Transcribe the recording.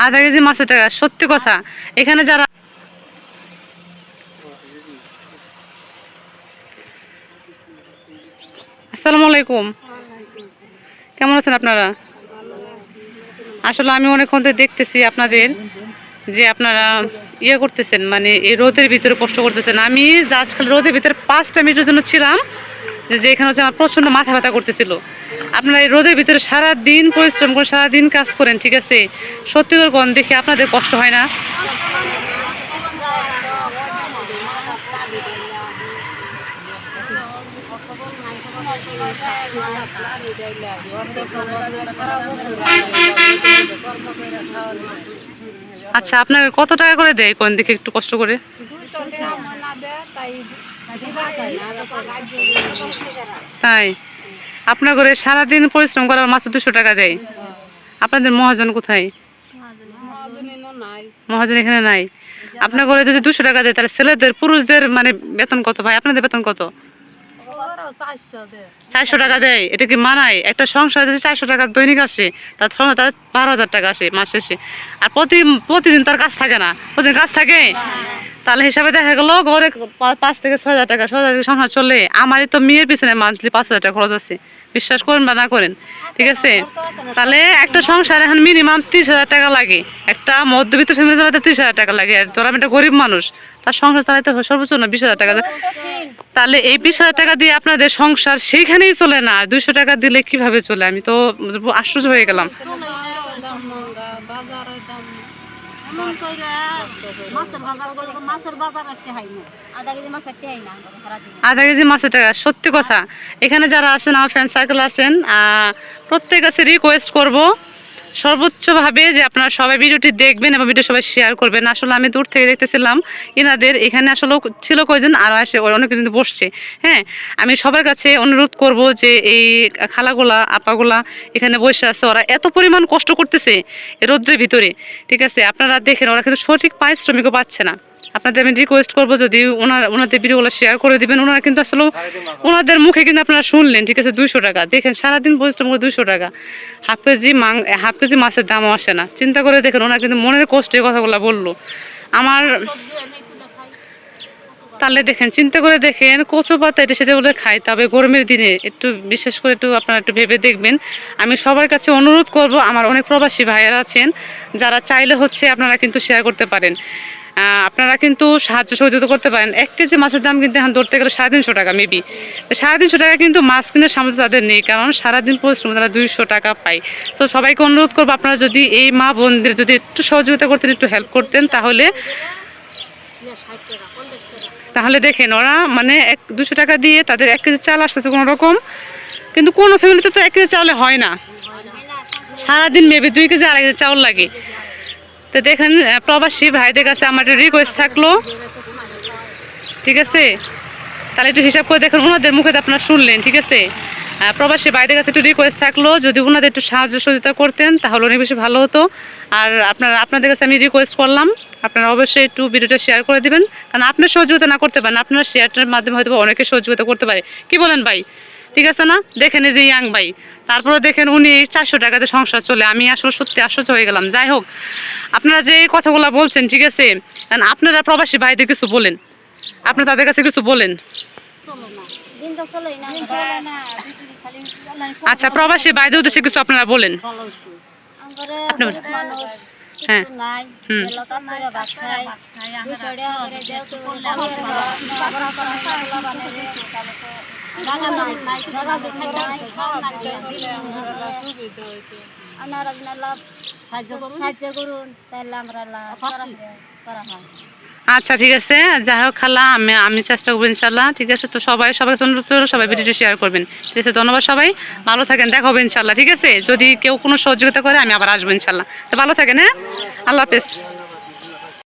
আধা কেজি মাছের টাকা, সত্যি কথা। এখানে যারা আসসালামু আলাইকুম, কেমন আছেন আপনারা? আসলে আমি অনেকক্ষণ ধরে দেখতেছি আপনাদের যে আপনারা ইয়ে করতেছেন, মানে এই রোদের ভিতরে কষ্ট করতেছেন। আমি জাস্ট রোদের ভিতরে 5টা মিনিটের জন্য ছিলাম, যে এখানে হচ্ছে আমার প্রচণ্ড মাথা ব্যথা করতেছিল। আপনারা এই রোদের ভিতরে সারাদিন পরিশ্রম করে সারাদিন কাজ করেন, ঠিক আছে? সত্যি করে কোন দেখে আপনাদের কষ্ট হয় না? আচ্ছা, আপনাকে কত টাকা করে দেয় কোন দিকে একটু কষ্ট করে? তাই? আপনার করে সারাদিন পরিশ্রম করার মাত্র 200 টাকা দেয়? আপনাদের মহাজন কোথায়? মহাজন এখানে নাই। আপনার করে যদি 200 টাকা দেয়, তাহলে ছেলেদের পুরুষদের মানে বেতন কত ভাই? আপনাদের বেতন কত? 400 টাকা দেয়। এটা কি মানায়? একটা সংসার যদি 400 টাকা দৈনিক আসে, তার 12,000 টাকা আসে মাস শেষে। আর প্রতিদিন তার কাজ থাকে না, প্রতিদিন কাজ থাকে। তাহলে হিসাবে দেখা গেল ঘরে 5 থেকে 6,000 টাকা, 6,000 টাকা সংসার চলে। আমারই তো মেয়ের পিছনে মান্থলি 5,000 টাকা খরচ আছে, বিশ্বাস করেন বা না করেন, ঠিক আছে? তাহলে একটা সংসার এখন মিনিমাম 30,000 টাকা লাগে। একটা মধ্যবিত্ত ফ্যামিলি চালাতে 30,000 টাকা লাগে। আর ধর আমি একটা গরিব মানুষ, তার সংসার চালাতে সর্বোচ্চ না 20,000 টাকা। তাহলে এই 20,000 টাকা দিয়ে আপনাদের সংসার সেইখানেই চলে না, 200 টাকা দিলে কিভাবে চলে? আমি তো আশ্চর্য হয়ে গেলাম। আধা কেজি মাছের টাকা, সত্যি কথা। এখানে যারা আছেন, আমার ফ্রেন্ড সার্কেল আছেন, প্রত্যেক কাছে রিকোয়েস্ট করবো সর্বোচ্চভাবে যে আপনারা সবাই ভিডিওটি দেখবেন এবং ভিডিও সবাই শেয়ার করবেন। আসলে আমি দূর থেকে দেখতেছিলাম এনাদের এখানে আসলে ছিল কয়জন, আরও আসে অনেক কিন্তু বসছে। হ্যাঁ, আমি সবার কাছে অনুরোধ করব যে এই খালাগুলা আপাগুলা এখানে বসে আছে, ওরা এত পরিমাণ কষ্ট করতেছে রৌদ্রের ভিতরে, ঠিক আছে? আপনারা দেখেন ওরা কিন্তু সঠিক পারিশ্রমিকও পাচ্ছে না। আপনাদের আমি রিকোয়েস্ট করবো যদি ওনাদের ভিডিওগুলো শেয়ার করে দিবেন। ওনারা কিন্তু আসলে ওনাদের মুখে কিন্তু আপনারা শুনলেন, ঠিক আছে? 200 টাকা দেখেন, সারাদিন পরিশ্রম করে 200 টাকা। হাফ কেজি মাছের দামও আসে না। চিন্তা করে দেখেন, ওনারা কিন্তু মনের কষ্টের কথাগুলো বললো আমার। তাহলে দেখেন, চিন্তা করে দেখেন, কচু পাতা এটা সেটা বলে খায়, তবে গরমের দিনে একটু বিশেষ করে একটু আপনারা একটু ভেবে দেখবেন। আমি সবার কাছে অনুরোধ করব, আমার অনেক প্রবাসী ভাইয়েরা আছেন যারা চাইলে হচ্ছে আপনারা কিন্তু শেয়ার করতে পারেন, আপনারা কিন্তু সাহায্য সহযোগিতা করতে পারেন। 1 কেজি মাছের দাম কিন্তু এখন ধরতে গেলে 350 টাকা মেবি। 350 টাকা কিন্তু মাছ কিনে সামর্থ্য তাদের নেই, কারণ সারাদিন পরিশ্রম তারা 200 টাকা পায়। তো সবাইকে অনুরোধ করবো, আপনারা যদি এই মা বোনদের যদি একটু সহযোগিতা করতেন, একটু হেল্প করতেন, তাহলে দেখেন ওরা মানে 200 টাকা দিয়ে তাদের 1 কেজি চাল আসতেছে কোনো রকম। কিন্তু কোনো ফ্যামিলিতে তো 1 কেজি চাউলে হয় না, সারাদিন মেবি 2 কেজি 2.5 কেজি চাউল লাগে। তো দেখেন, প্রবাসী ভাইদের কাছে আমার একটা রিকোয়েস্ট থাকলো, ঠিক আছে? তাহলে একটু হিসাব করে দেখেন, ওনাদের মুখে তো আপনারা শুনলেন, ঠিক আছে? প্রবাসী ভাইদের কাছে একটু রিকোয়েস্ট থাকলো, যদি ওনাদের একটু সাহায্য সহযোগিতা করতেন তাহলে অনেক বেশি ভালো হতো। আর আপনাদের কাছে আমি রিকোয়েস্ট করলাম, আপনারা অবশ্যই একটু ভিডিওটা শেয়ার করে দিবেন, কারণ আপনার সহযোগিতা না করতে পারেন, আপনার শেয়ারটার মাধ্যমে হয়তো অনেকে সহযোগিতা করতে পারে। কি বলেন ভাই? ঠিক আছে না? দেখেন এই যে ইয়াং ভাই, তারপরে দেখেন উনি 400 টাকাতে সংসার চলে। আমি আসলে সত্যি আশ্চর্য হয়ে গেলাম। যাই হোক, আপনারা যে এই কথাগুলো বলছেন, ঠিক আছে, কারণ আপনারা প্রবাসী ভাইদের কিছু বলেন, আপনারা তাদের কাছে কিছু বলেন। আচ্ছা, প্রবাসী ভাইদের উদ্দেশ্যে কিছু আপনারা বলেন। হ্যাঁ, আচ্ছা ঠিক আছে। যাই হোক খালা, আমি চেষ্টা করবো ইনশাল্লাহ, ঠিক আছে? তো সবাই অনুরোধ করবো, সবাই ভিডিওটি শেয়ার করবেন, ঠিক আছে? ধন্যবাদ, সবাই ভালো থাকেন, দেখা হবে ইনশাল্লাহ, ঠিক আছে? যদি কেউ কোনো সহযোগিতা করে আমি আবার আসবো ইনশাল্লাহ। তো ভালো থাকেন, হ্যাঁ, আল্লাহ হাফেজ।